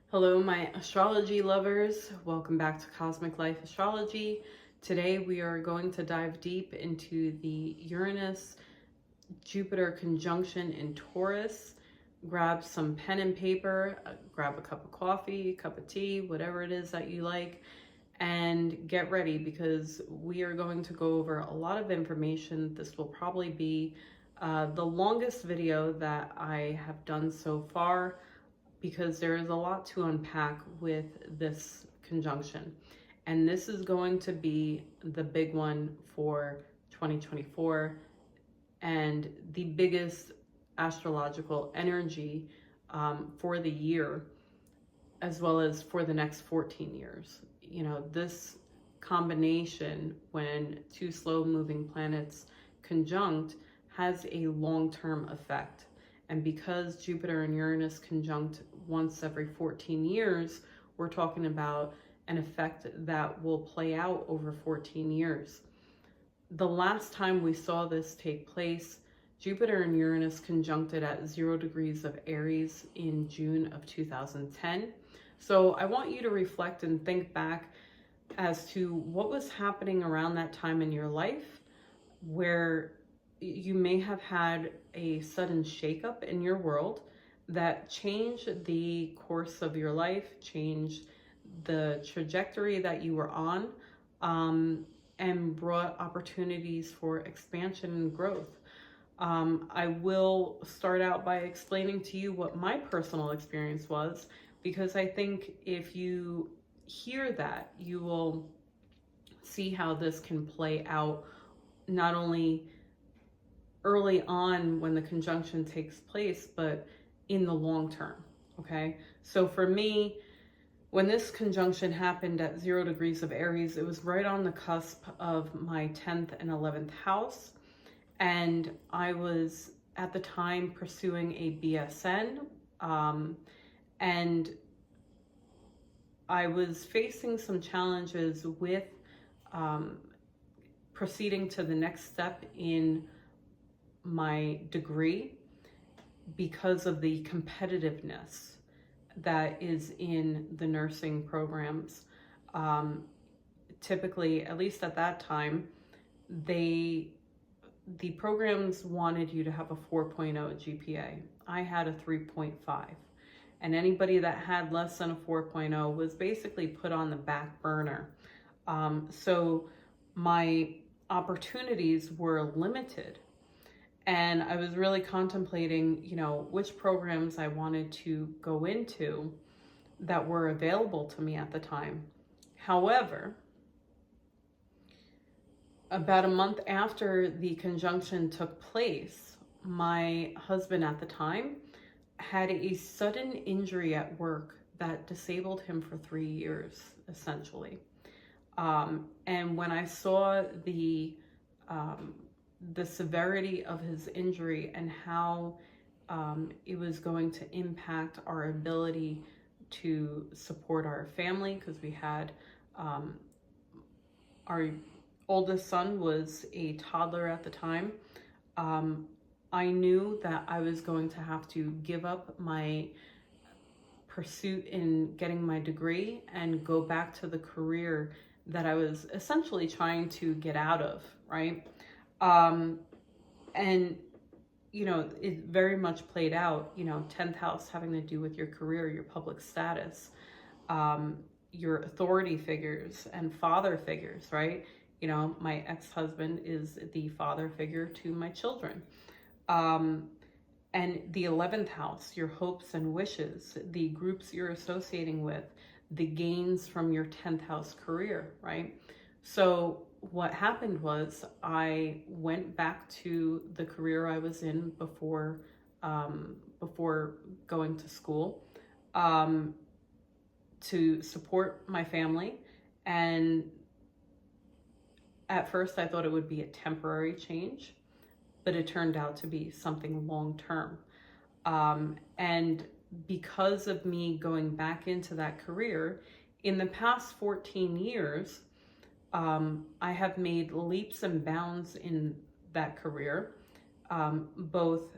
Hello, my astrology lovers. Welcome back to Cosmic Life Astrology. Today we are going to dive deep into the Uranus-Jupiter conjunction in Taurus. Grab some pen and paper, grab a cup of coffee, a cup of tea, whatever it is that you like, and get ready because we are going to go over a lot of information. This will probably be the longest video that I have done so far, because there is a lot to unpack with this conjunction. And this is going to be the big one for 2024 and the biggest astrological energy for the year, as well as for the next 14 years. You know, this combination, when two slow moving planets conjunct, has a long-term effect. And because Jupiter and Uranus conjunct once every 14 years, we're talking about an effect that will play out over 14 years. The last time we saw this take place, Jupiter and Uranus conjuncted at 0 degrees of Aries in June of 2010. So I want you to reflect and think back as to what was happening around that time in your life, where you may have had a sudden shakeup in your world that changed the course of your life, changed the trajectory that you were on, and brought opportunities for expansion and growth. I will start out by explaining to you what my personal experience was, because I think if you hear that, you will see how this can play out not only early on when the conjunction takes place, but in the long term, okay? So for me, when this conjunction happened at 0 degrees of Aries, it was right on the cusp of my 10th and 11th house. And I was at the time pursuing a BSN, and I was facing some challenges with proceeding to the next step in my degree because of the competitiveness that is in the nursing programs. Typically, at least at that time, the programs wanted you to have a 4.0 GPA. I had a 3.5. And anybody that had less than a 4.0 was basically put on the back burner. So my opportunities were limited. And I was really contemplating, you know, which programs I wanted to go into that were available to me at the time. However, about a month after the conjunction took place, my husband at the time had a sudden injury at work that disabled him for 3 years, essentially. And when I saw the severity of his injury and how it was going to impact our ability to support our family, because we had our oldest son was a toddler at the time, I knew that I was going to have to give up my pursuit in getting my degree and go back to the career that I was essentially trying to get out of, right? And, you know, it very much played out, you know, 10th house having to do with your career, your public status, your authority figures and father figures, right? You know, my ex-husband is the father figure to my children. And the 11th house, your hopes and wishes, the groups you're associating with, the gains from your 10th house career, right? So what happened was I went back to the career I was in before going to school, to support my family. And at first I thought it would be a temporary change, but it turned out to be something long term. And because of me going back into that career, in the past 14 years, I have made leaps and bounds in that career, both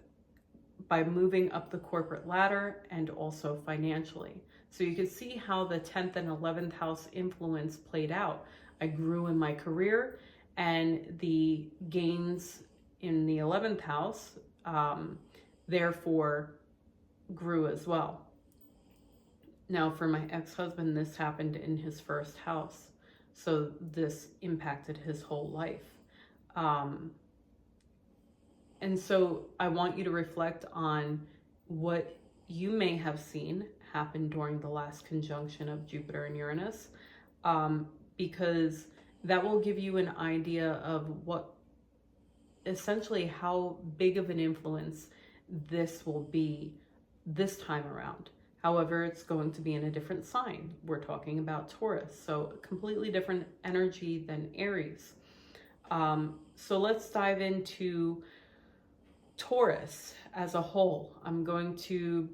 by moving up the corporate ladder and also financially. So you can see how the 10th and 11th house influence played out. I grew in my career, and the gains in the 11th house, therefore, grew as well. Now, for my ex-husband, this happened in his first house. So this impacted his whole life. And so I want you to reflect on what you may have seen happen during the last conjunction of Jupiter and Uranus, because that will give you an idea of what, essentially how big of an influence this will be this time around. However, it's going to be in a different sign. We're talking about Taurus, so a completely different energy than Aries. So let's dive into Taurus as a whole. I'm going to,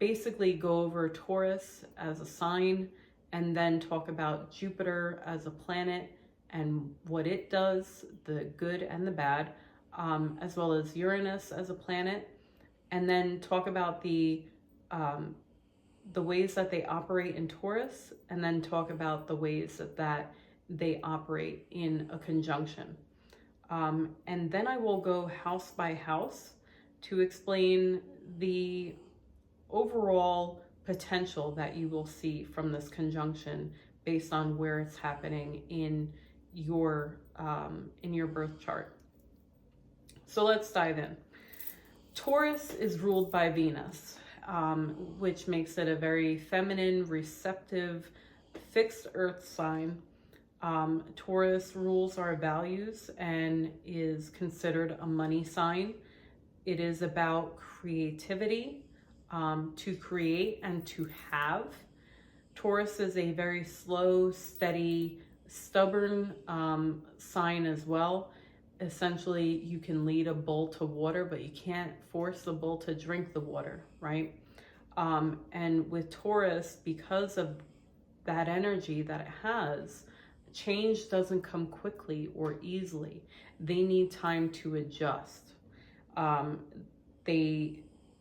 basically go over Taurus as a sign, and then talk about Jupiter as a planet and what it does, the good and the bad, as well as Uranus as a planet, and then talk about the ways that they operate in Taurus, and then talk about the ways that they operate in a conjunction. And then I will go house by house to explain the overall potential that you will see from this conjunction based on where it's happening in your birth chart. So let's dive in. Taurus is ruled by Venus, which makes it a very feminine, receptive, fixed earth sign. Taurus rules our values and is considered a money sign. It is about creativity, to create and to have. Taurus is a very slow, steady, stubborn sign as well. Essentially, you can lead a bull to water, but you can't force the bull to drink the water, right? And with Taurus, because of that energy that it has, change doesn't come quickly or easily. They need time to adjust. They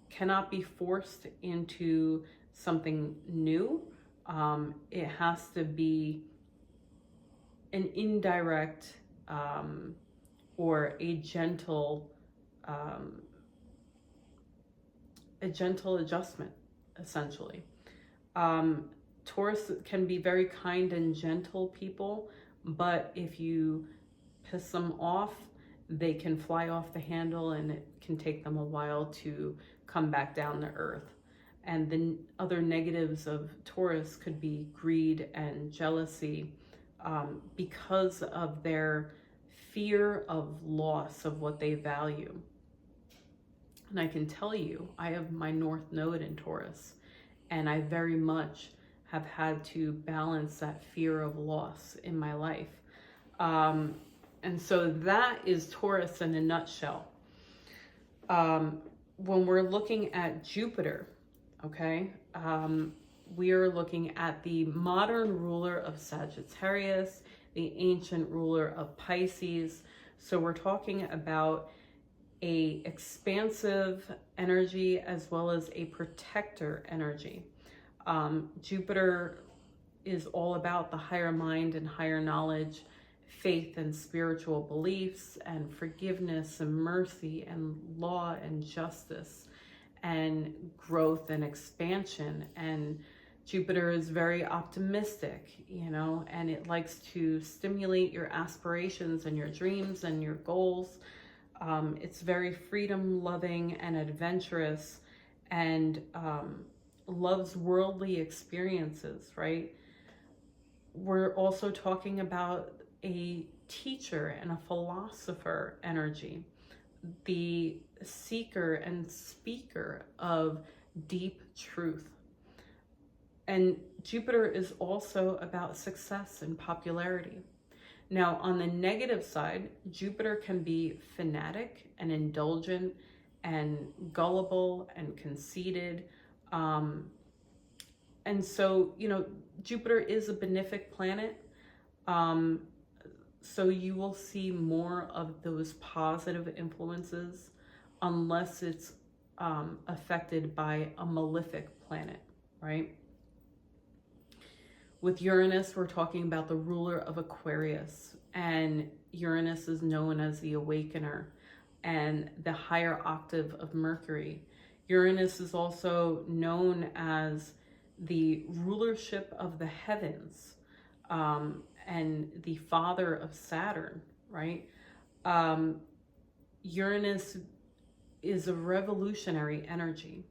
cannot be forced into something new. It has to be an indirect or a gentle adjustment, essentially. Taurus can be very kind and gentle people, but if you piss them off, they can fly off the handle, and it can take them a while to come back down to earth. And the other negatives of Taurus could be greed and jealousy, because of their fear of loss of what they value. And I can tell you, I have my North Node in Taurus, and I very much have had to balance that fear of loss in my life. And so that is Taurus in a nutshell. When we're looking at Jupiter, okay, we are looking at the modern ruler of Sagittarius, the ancient ruler of Pisces. So we're talking about a expansive energy as well as a protector energy. Jupiter is all about the higher mind and higher knowledge, faith and spiritual beliefs, and forgiveness and mercy and law and justice and growth and expansion. And Jupiter is very optimistic, and it likes to stimulate your aspirations and your dreams and your goals. It's very freedom loving and adventurous, and loves worldly experiences, right? We're also talking about a teacher and a philosopher energy, the seeker and speaker of deep truth. And Jupiter is also about success and popularity. Now, on the negative side, Jupiter can be fanatic and indulgent and gullible and conceited. And so, Jupiter is a benefic planet. So you will see more of those positive influences unless it's affected by a malefic planet, right? With Uranus, we're talking about the ruler of Aquarius, and Uranus is known as the awakener and the higher octave of Mercury. Uranus is also known as the rulership of the heavens, and the father of Saturn, right? Uranus is a revolutionary energy.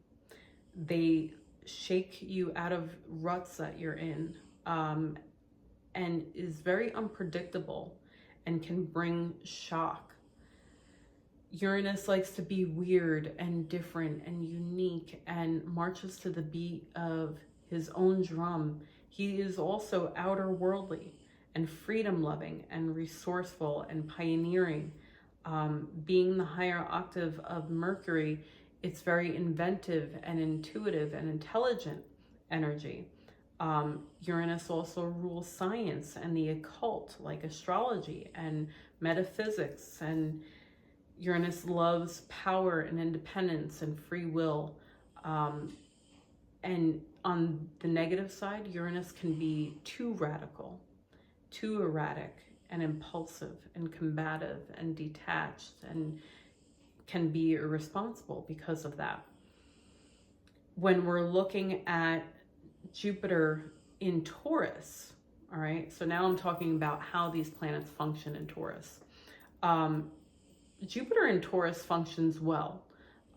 They shake you out of ruts that you're in, and is very unpredictable and can bring shock. Uranus likes to be weird and different and unique and marches to the beat of his own drum. He is also outer worldly and freedom loving and resourceful and pioneering. Being the higher octave of Mercury, it's very inventive and intuitive and intelligent energy. Uranus also rules science and the occult, like astrology and metaphysics, and Uranus loves power and independence and free will. And on the negative side, Uranus can be too radical, too erratic and impulsive and combative and detached, and can be irresponsible because of that. When we're looking at Jupiter in Taurus, all right, so now I'm talking about how these planets function in Taurus. Jupiter in Taurus functions well,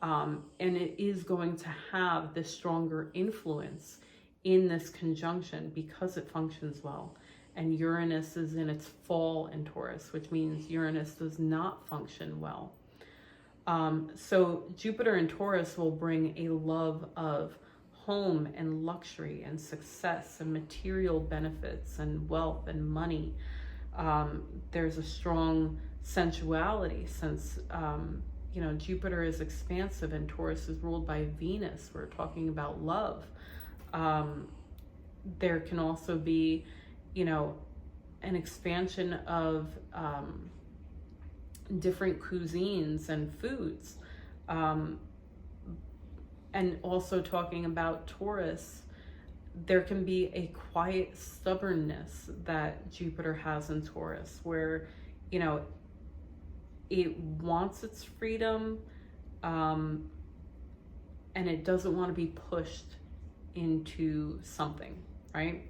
and it is going to have this stronger influence in this conjunction because it functions well. And Uranus is in its fall in Taurus, which means Uranus does not function well. So Jupiter in Taurus will bring a love of home and luxury and success and material benefits and wealth and money. There's a strong sensuality since, Jupiter is expansive and Taurus is ruled by Venus. We're talking about love. There can also be, an expansion of different cuisines and foods. And also talking about Taurus, there can be a quiet stubbornness that Jupiter has in Taurus where, it wants its freedom, and it doesn't want to be pushed into something, right?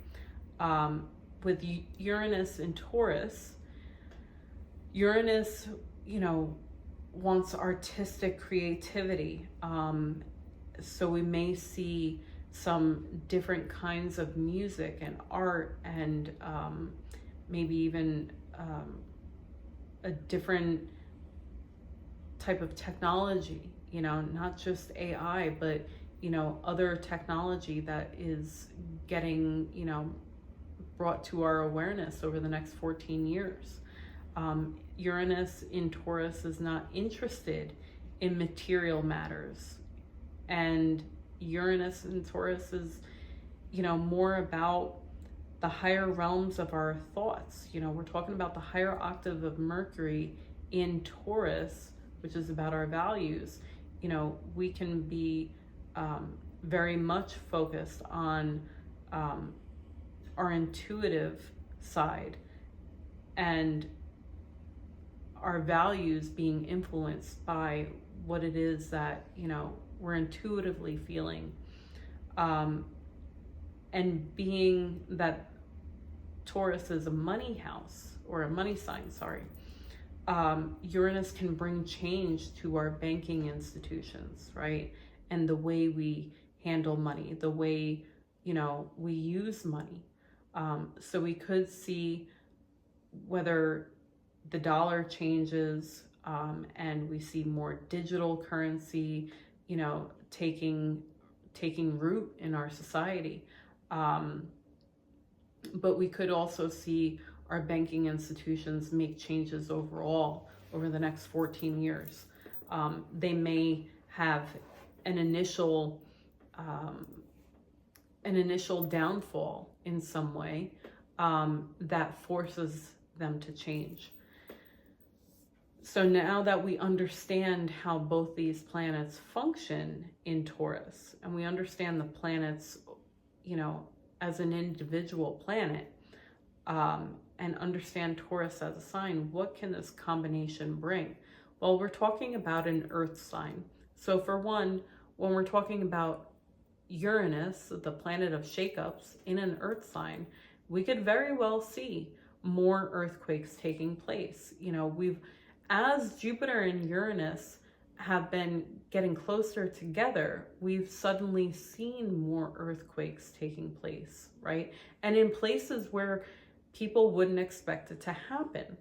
With Uranus in Taurus, Uranus, wants artistic creativity. So we may see some different kinds of music and art and maybe even a different type of technology, not just AI, but, other technology that is getting, brought to our awareness over the next 14 years. Uranus in Taurus is not interested in material matters. And Uranus in Taurus is, more about the higher realms of our thoughts. We're talking about the higher octave of Mercury in Taurus, which is about our values. We can be very much focused on our intuitive side and our values being influenced by what it is that, we're intuitively feeling. And being that Taurus is a money house, or a money sign, sorry, Uranus can bring change to our banking institutions, right? And the way we handle money, the way, we use money. So we could see whether the dollar changes, and we see more digital currency, taking root in our society. But we could also see our banking institutions make changes overall over the next 14 years. They may have an initial downfall in some way that forces them to change. So now that we understand how both these planets function in Taurus, and we understand the planets, as an individual planet, and understand Taurus as a sign, what can this combination bring? Well, we're talking about an earth sign. So for one, when we're talking about Uranus, the planet of shakeups, in an earth sign, we could very well see more earthquakes taking place. As Jupiter and Uranus have been getting closer together, we've suddenly seen more earthquakes taking place, right? And in places where people wouldn't expect it to happen.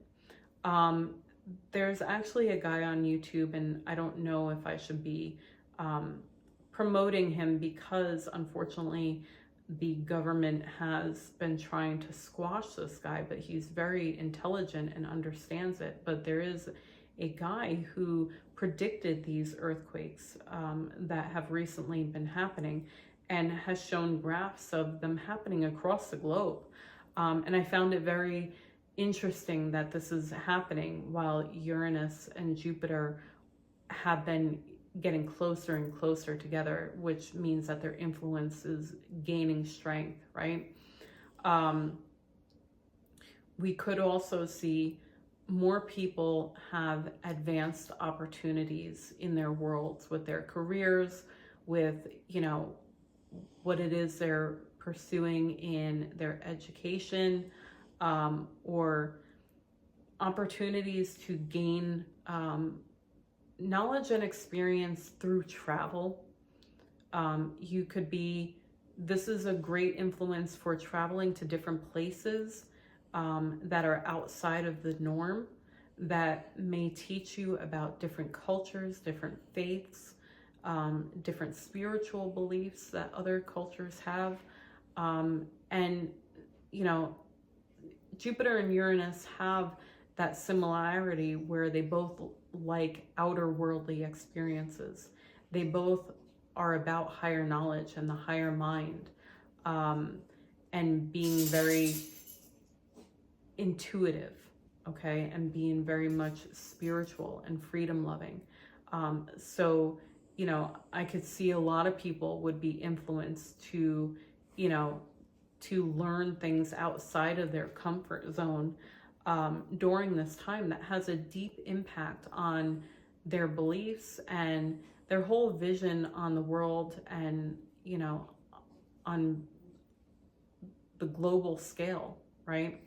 There's actually a guy on YouTube, and I don't know if I should be promoting him because unfortunately the government has been trying to squash this guy, but he's very intelligent and understands it. But there is a guy who predicted these earthquakes that have recently been happening and has shown graphs of them happening across the globe. And I found it very interesting that this is happening while Uranus and Jupiter have been getting closer and closer together, which means that their influence is gaining strength, right? We could also see more people have advanced opportunities in their worlds with their careers, with, what it is they're pursuing in their education, or opportunities to gain knowledge and experience through travel. This is a great influence for traveling to different places that are outside of the norm, that may teach you about different cultures, different faiths, different spiritual beliefs that other cultures have. And Jupiter and Uranus have that similarity where they both like outer worldly experiences. They both are about higher knowledge and the higher mind, and being very intuitive, okay, and being very much spiritual and freedom loving. So I could see a lot of people would be influenced to learn things outside of their comfort zone during this time that has a deep impact on their beliefs and their whole vision on the world and, on the global scale, right?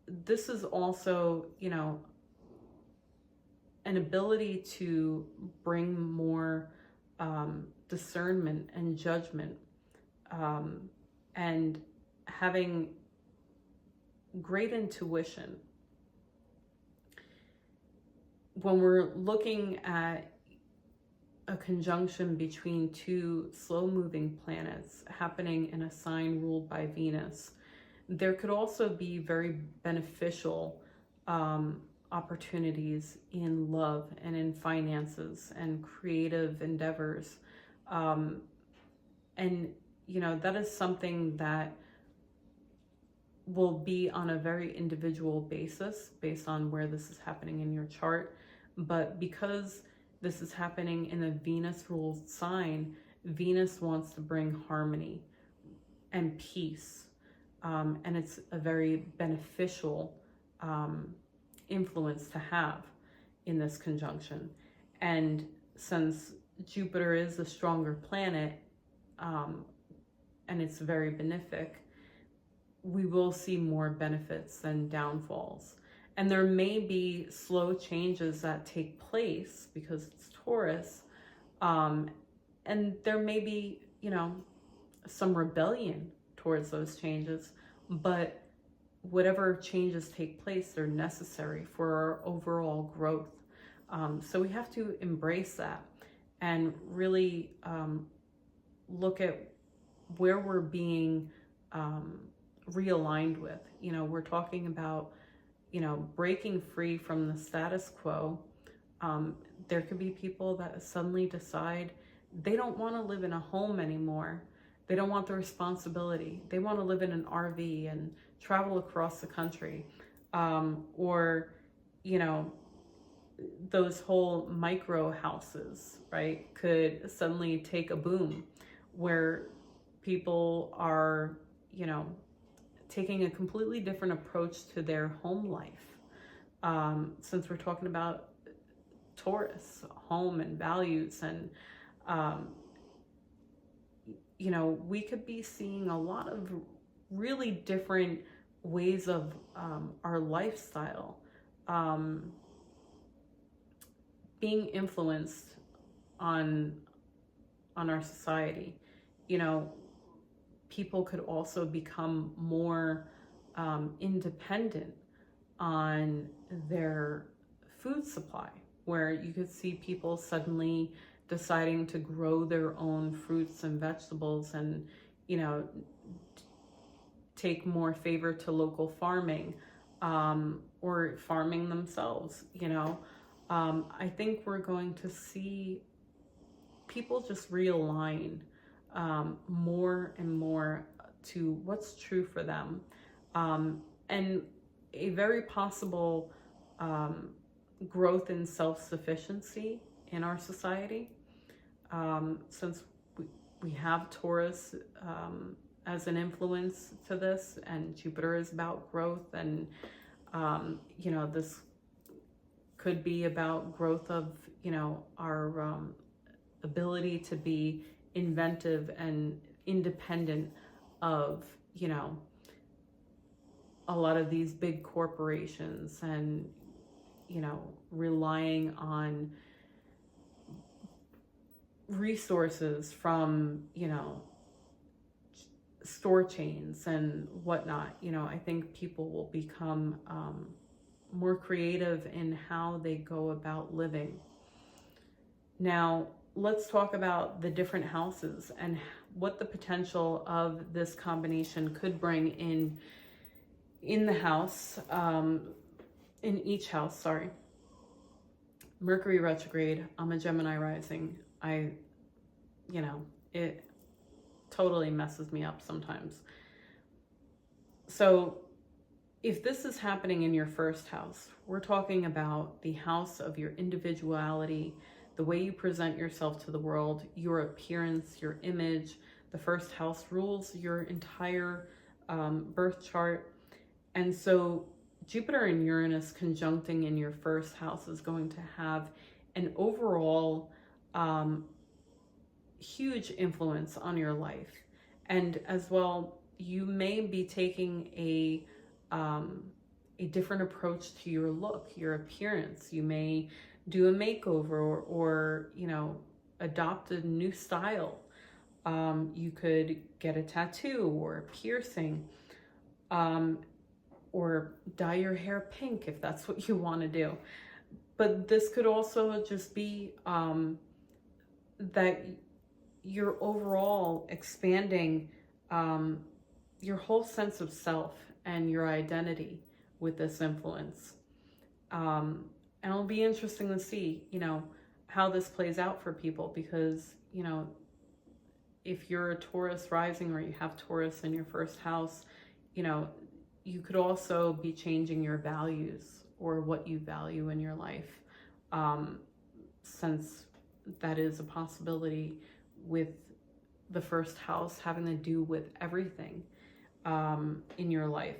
This is also, an ability to bring more discernment and judgment, and having great intuition. When we're looking at a conjunction between two slow-moving planets happening in a sign ruled by Venus, there could also be very beneficial opportunities in love and in finances and creative endeavors. And, that is something that will be on a very individual basis based on where this is happening in your chart. But because this is happening in a Venus-ruled sign, Venus wants to bring harmony and peace. And it's a very beneficial influence to have in this conjunction. And since Jupiter is a stronger planet, and it's very benefic, we will see more benefits than downfalls. And there may be slow changes that take place because it's Taurus, and there may be, some rebellion towards those changes, but whatever changes take place, they're necessary for our overall growth. So we have to embrace that and really look at where we're being realigned with. You know, we're talking about, you know, breaking free from the status quo. There could be people that suddenly decide they don't want to live in a home anymore. They don't want the responsibility. They want to live in an RV and travel across the country. Or, you know, those whole micro houses, right, could suddenly take a boom where people are, you know, taking a completely different approach to their home life. Since we're talking about Taurus, home and values, and you know, we could be seeing a lot of really different ways of our lifestyle being influenced on our society. You know, people could also become more independent on their food supply, where you could see people suddenly deciding to grow their own fruits and vegetables, and, you know, take more favor to local farming, or farming themselves. You know, I think we're going to see people just realign more and more to what's true for them, and a very possible growth in self-sufficiency in our society, since we have Taurus as an influence to this, and Jupiter is about growth, and you know, this could be about growth of, you know, our ability to be inventive and independent of, you know, a lot of these big corporations, and, you know, relying on resources from, you know, store chains and whatnot. You know, I think people will become more creative in how they go about living. Now, let's talk about the different houses and what the potential of this combination could bring in the house, in each house, sorry. Mercury retrograde, I'm a Gemini rising. You know, it totally messes me up sometimes. So if this is happening in your first house, we're talking about the house of your individuality, the way you present yourself to the world, your appearance, your image. The first house rules your entire birth chart. And so Jupiter and Uranus conjuncting in your first house is going to have an overall huge influence on your life. And as well, you may be taking a different approach to your look, your appearance. You may do a makeover, or you know, adopt a new style. You could get a tattoo or a piercing, or dye your hair pink if that's what you want to do. But this could also just be that you're overall expanding your whole sense of self and your identity with this influence. And it'll be interesting to see, you know, how this plays out for people, because, you know, if you're a Taurus rising, or you have Taurus in your first house, you know, you could also be changing your values or what you value in your life, since that is a possibility with the first house having to do with everything in your life.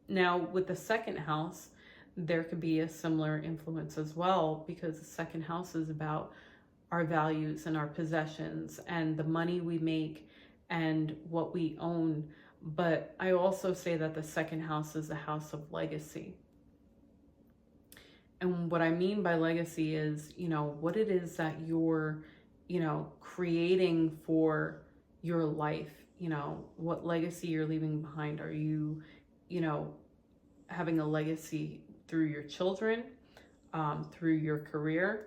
Now, with the second house, there could be a similar influence as well, because the second house is about our values and our possessions and the money we make and what we own. But I also say that the second house is the house of legacy. And what I mean by legacy is, you know, what it is that you're, you know, creating for your life. You know, what legacy you're leaving behind. Are you, you know, having a legacy through your children, through your career?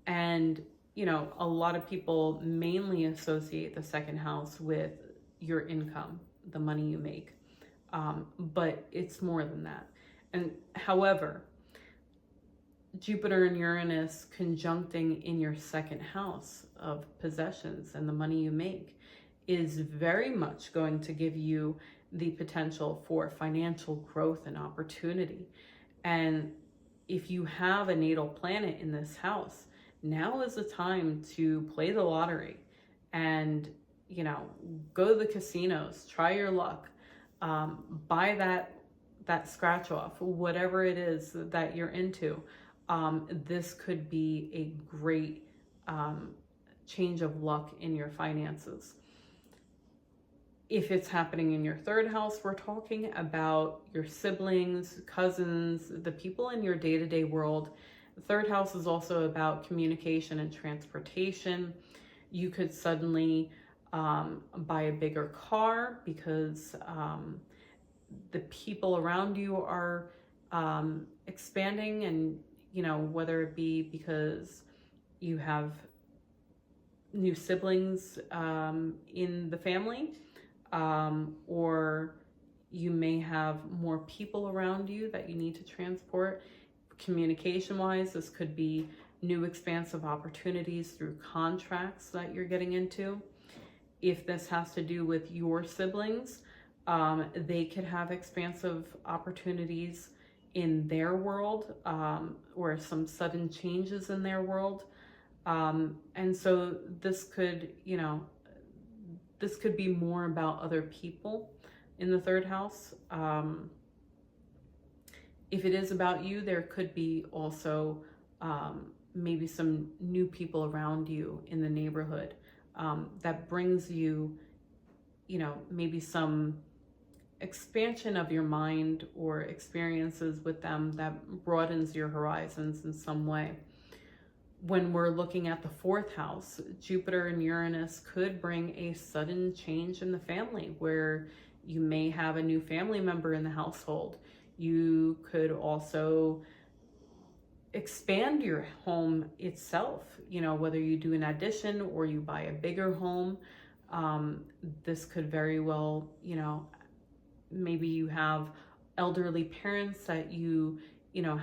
And a lot of people mainly associate the second house with your income, the money you make. But it's more than that. And however, Jupiter and Uranus conjuncting in your second house of possessions and the money you make is very much going to give you the potential for financial growth and opportunity. And if you have a natal planet in this house, now is the time to play the lottery and, go to the casinos, try your luck, buy that scratch off, whatever it is that you're into. This could be a great change of luck in your finances. If it's happening in your third house, we're talking about your siblings, cousins, the people in your day-to-day world. The third house is also about communication and transportation. You could suddenly buy a bigger car because the people around you are expanding, and whether it be because you have new siblings in the family, or you may have more people around you that you need to transport. Communication wise, this could be new expansive opportunities through contracts that you're getting into. If this has to do with your siblings, they could have expansive opportunities in their world, or some sudden changes in their world. And so this could be more about other people in the third house. If it is about you, there could be also maybe some new people around you in the neighborhood that brings you, maybe some expansion of your mind or experiences with them that broadens your horizons in some way. When we're looking at the fourth house, Jupiter and Uranus could bring a sudden change in the family where you may have a new family member in the household. You could also expand your home itself, whether you do an addition or you buy a bigger home. This could very well, maybe you have elderly parents that you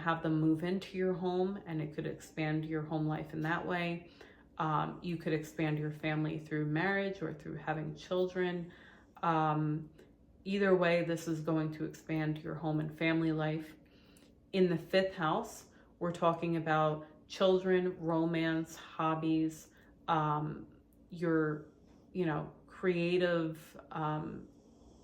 have them move into your home, and it could expand your home life in that way. You could expand your family through marriage or through having children. Either way, this is going to expand your home and family life. In the fifth house, we're talking about children, romance, hobbies, your, creative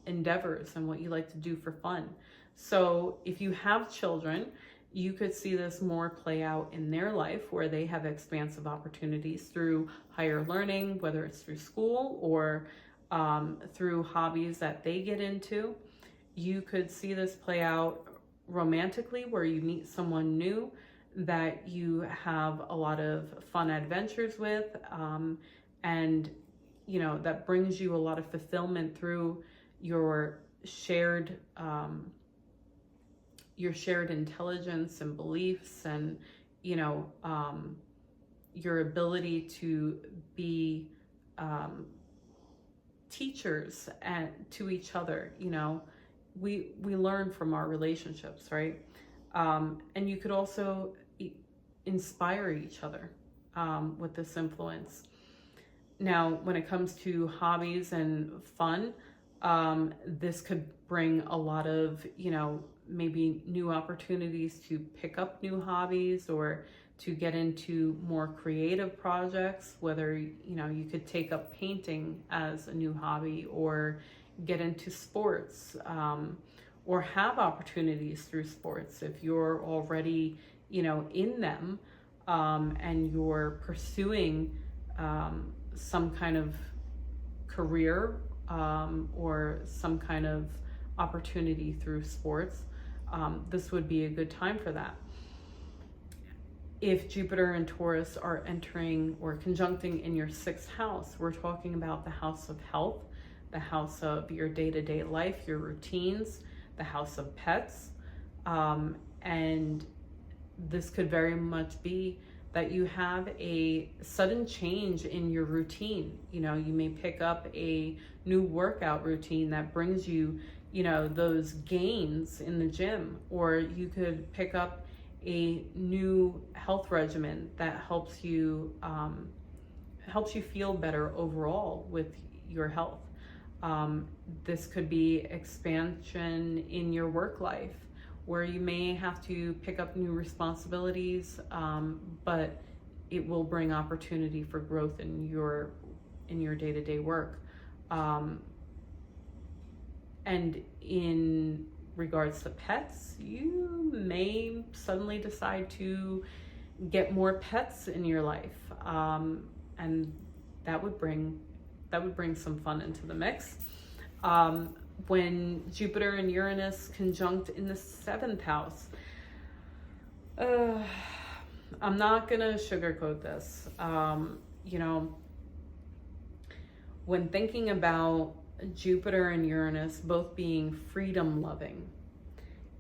endeavors and what you like to do for fun. So if you have children, you could see this more play out in their life where they have expansive opportunities through higher learning, whether it's through school or through hobbies that they get into. You could see this play out romantically where you meet someone new that you have a lot of fun adventures with, and that brings you a lot of fulfillment through your shared intelligence and beliefs, and your ability to be teachers to each other. We learn from our relationships, right? And you could also inspire each other with this influence. Now, when it comes to hobbies and fun, this could bring a lot of, maybe new opportunities to pick up new hobbies or to get into more creative projects, whether, you could take up painting as a new hobby or get into sports, or have opportunities through sports if you're already, in them, and you're pursuing some kind of career or some kind of opportunity through sports. This would be a good time for that. If Jupiter and Taurus are entering or conjuncting in your sixth house, we're talking about the house of health, the house of your day-to-day life, your routines, the house of pets. And this could very much be that you have a sudden change in your routine. You know, you may pick up a new workout routine that brings you, you know, those gains in the gym, or you could pick up a new health regimen that helps you feel better overall with your health. This could be expansion in your work life, where you may have to pick up new responsibilities, but it will bring opportunity for growth in your day-to-day work. And in regards to pets, you may suddenly decide to get more pets in your life, and that would bring some fun into the mix. When Jupiter and Uranus conjunct in the 7th house, I'm not gonna sugarcoat this. You know, when thinking about Jupiter and Uranus both being freedom loving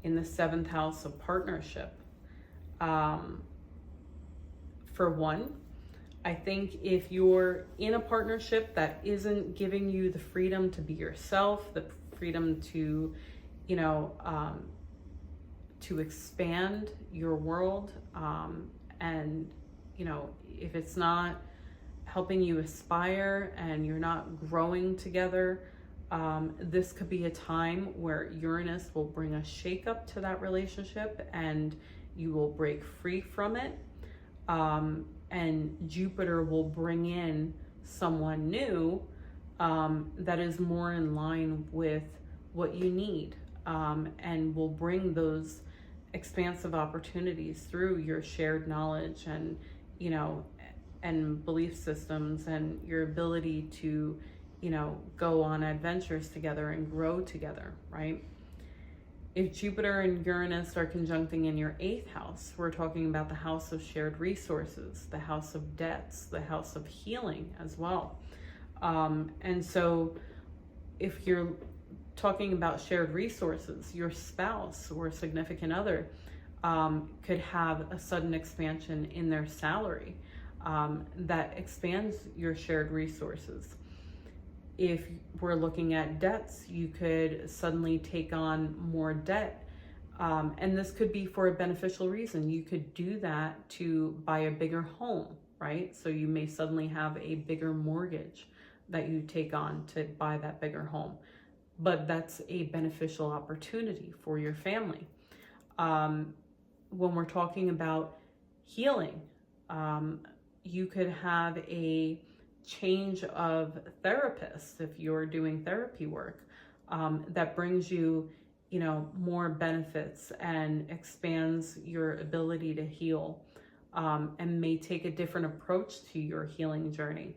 in the 7th house of partnership, for one, I think if you're in a partnership that isn't giving you the freedom to be yourself, the freedom to, you know, to expand your world, and, you know, if it's not helping you aspire and you're not growing together, this could be a time where Uranus will bring a shakeup to that relationship and you will break free from it. And Jupiter will bring in someone new that is more in line with what you need, and will bring those expansive opportunities through your shared knowledge and, you know, and belief systems and your ability to, you know, go on adventures together and grow together, right? If Jupiter and Uranus are conjuncting in your 8th house, we're talking about the house of shared resources, the house of debts, the house of healing as well. And so if you're talking about shared resources, your spouse or significant other could have a sudden expansion in their salary that expands your shared resources. If we're looking at debts, you could suddenly take on more debt. And this could be for a beneficial reason. You could do that to buy a bigger home, right? So you may suddenly have a bigger mortgage that you take on to buy that bigger home. But that's a beneficial opportunity for your family. When we're talking about healing, you could have a change of therapist if you're doing therapy work, that brings you, you know, more benefits and expands your ability to heal, and may take a different approach to your healing journey.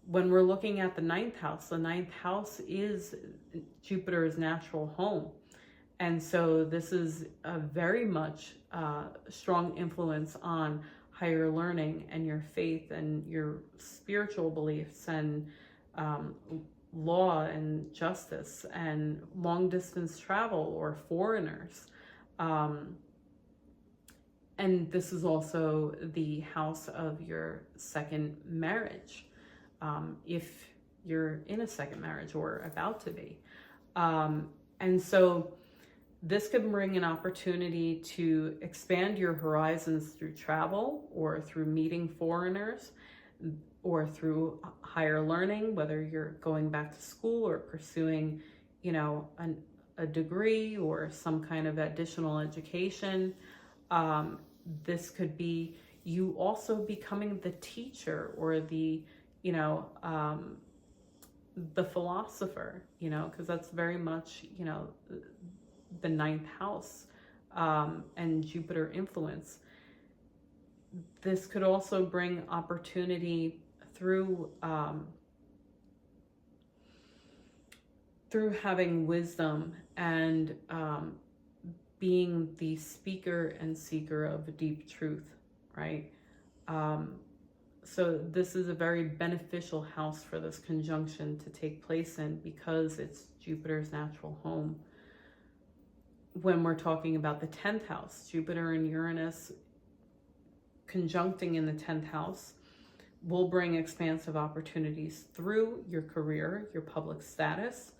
When we're looking at the 9th house is Jupiter's natural home. And so this is a very much strong influence on higher learning and your faith and your spiritual beliefs and law and justice and long distance travel or foreigners. And this is also the house of your second marriage, if you're in a second marriage or about to be. And so this could bring an opportunity to expand your horizons through travel or through meeting foreigners or through higher learning, whether you're going back to school or pursuing, you know, a degree or some kind of additional education. This could be you also becoming the teacher or the, you know, the philosopher, you know, because that's very much, you know, the 9th house, and Jupiter influence. This could also bring opportunity through having wisdom and being the speaker and seeker of deep truth, right? So this is a very beneficial house for this conjunction to take place in because it's Jupiter's natural home. When we're talking about the 10th house, Jupiter and Uranus conjuncting in the 10th house will bring expansive opportunities through your career, your public status,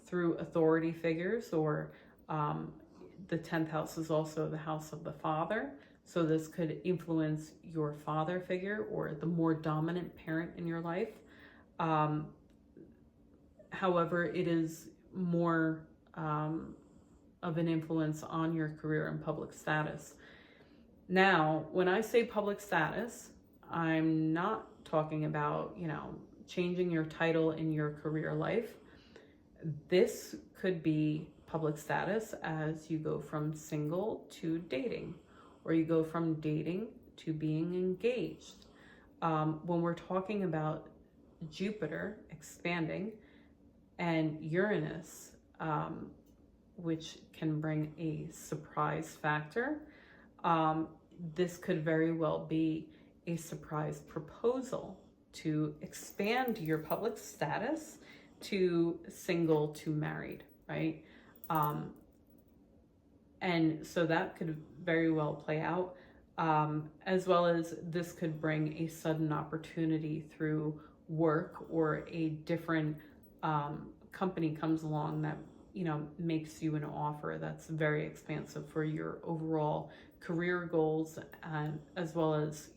through authority figures, or the 10th house is also the house of the father. So this could influence your father figure or the more dominant parent in your life. However, it is more of an influence on your career and public status. Now, when I say public status, I'm not talking about, changing your title in your career life. This could be public status as you go from single to dating, or you go from dating to being engaged. When we're talking about Jupiter expanding and Uranus, which can bring a surprise factor, this could very well be a surprise proposal to expand your public status to single to married, right? And so that could very well play out, as well as this could bring a sudden opportunity through work, or a different company comes along that makes you an offer that's very expansive for your overall career goals, as well as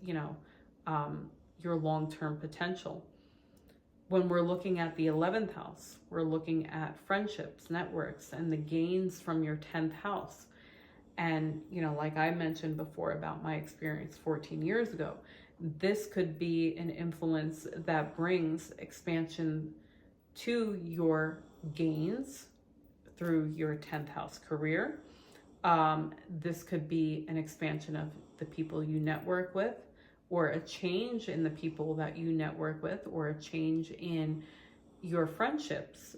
your long-term potential. When we're looking at the 11th house, we're looking at friendships, networks, and the gains from your 10th house. And like I mentioned before about my experience 14 years ago, this could be an influence that brings expansion to your gains through your 10th house career. This could be an expansion of the people you network with, or a change in the people that you network with, or a change in your friendships,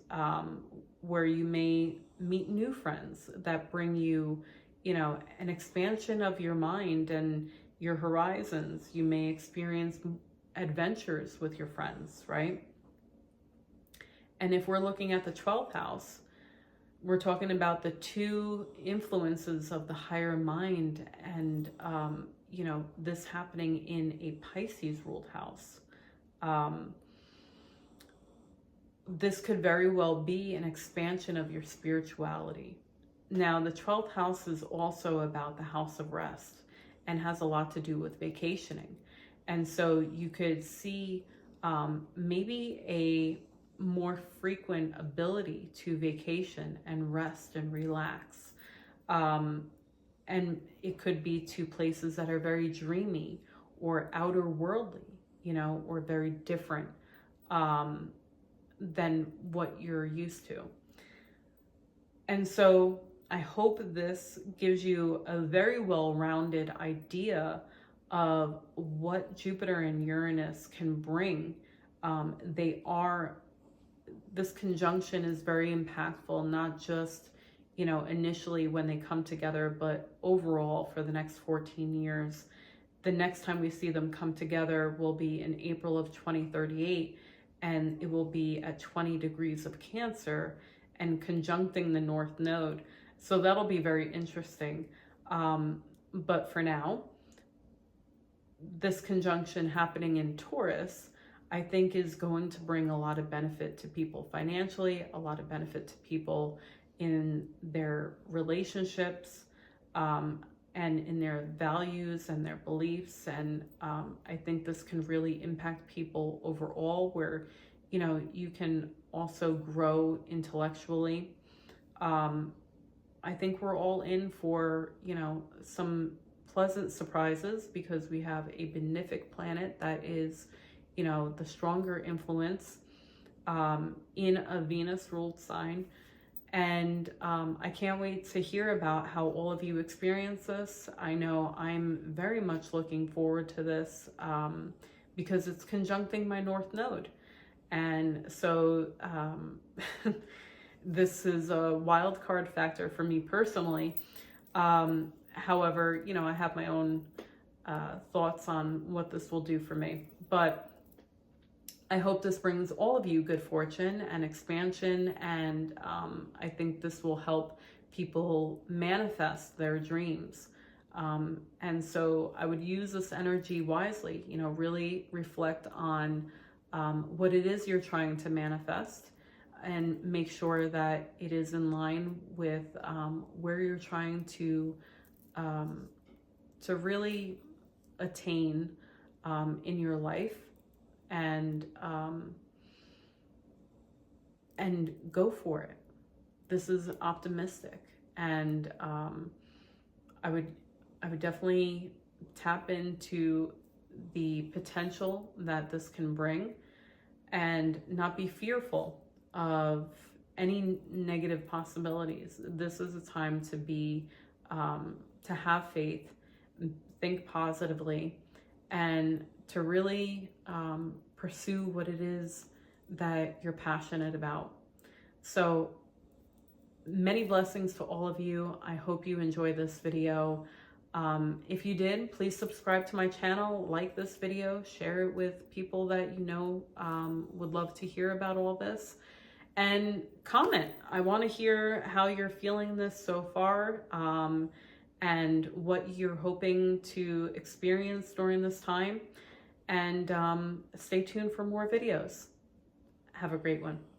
where you may meet new friends that bring you, an expansion of your mind and your horizons. You may experience adventures with your friends, right? And if we're looking at the 12th house, we're talking about the two influences of the higher mind, and this happening in a Pisces ruled house. This could very well be an expansion of your spirituality. Now, the 12th house is also about the house of rest and has a lot to do with vacationing. And so you could see maybe a more frequent ability to vacation and rest and relax. And it could be to places that are very dreamy or outer worldly, or very different than what you're used to. And so I hope this gives you a very well-rounded idea of what Jupiter and Uranus can bring. This conjunction is very impactful, not just initially when they come together, but overall for the next 14 years. The next time we see them come together will be in April of 2038, and it will be at 20 degrees of Cancer and conjuncting the North Node. So that'll be very interesting. But for now, this conjunction happening in Taurus, I think, is going to bring a lot of benefit to people financially, a lot of benefit to people in their relationships, and in their values and their beliefs. And I think this can really impact people overall, where you can also grow intellectually. I think we're all in for some pleasant surprises, because we have a benefic planet that is the stronger influence in a Venus ruled sign. And I can't wait to hear about how all of you experience this. I know I'm very much looking forward to this, because it's conjuncting my North Node. And so this is a wild card factor for me personally. However, I have my own thoughts on what this will do for me. But I hope this brings all of you good fortune and expansion, and I think this will help people manifest their dreams. And so I would use this energy wisely, you know, really reflect on what it is you're trying to manifest, and make sure that it is in line with where you're trying to really attain in your life, and go for it. This is optimistic, and I would definitely tap into the potential that this can bring, and not be fearful of any negative possibilities. This is a time to be to have faith, think positively, and to really pursue what it is that you're passionate about. So many blessings to all of you. I hope you enjoyed this video. If you did, please subscribe to my channel, like this video, share it with people that you know would love to hear about all this, and comment. I want to hear how you're feeling this so far, and what you're hoping to experience during this time. And stay tuned for more videos. Have a great one.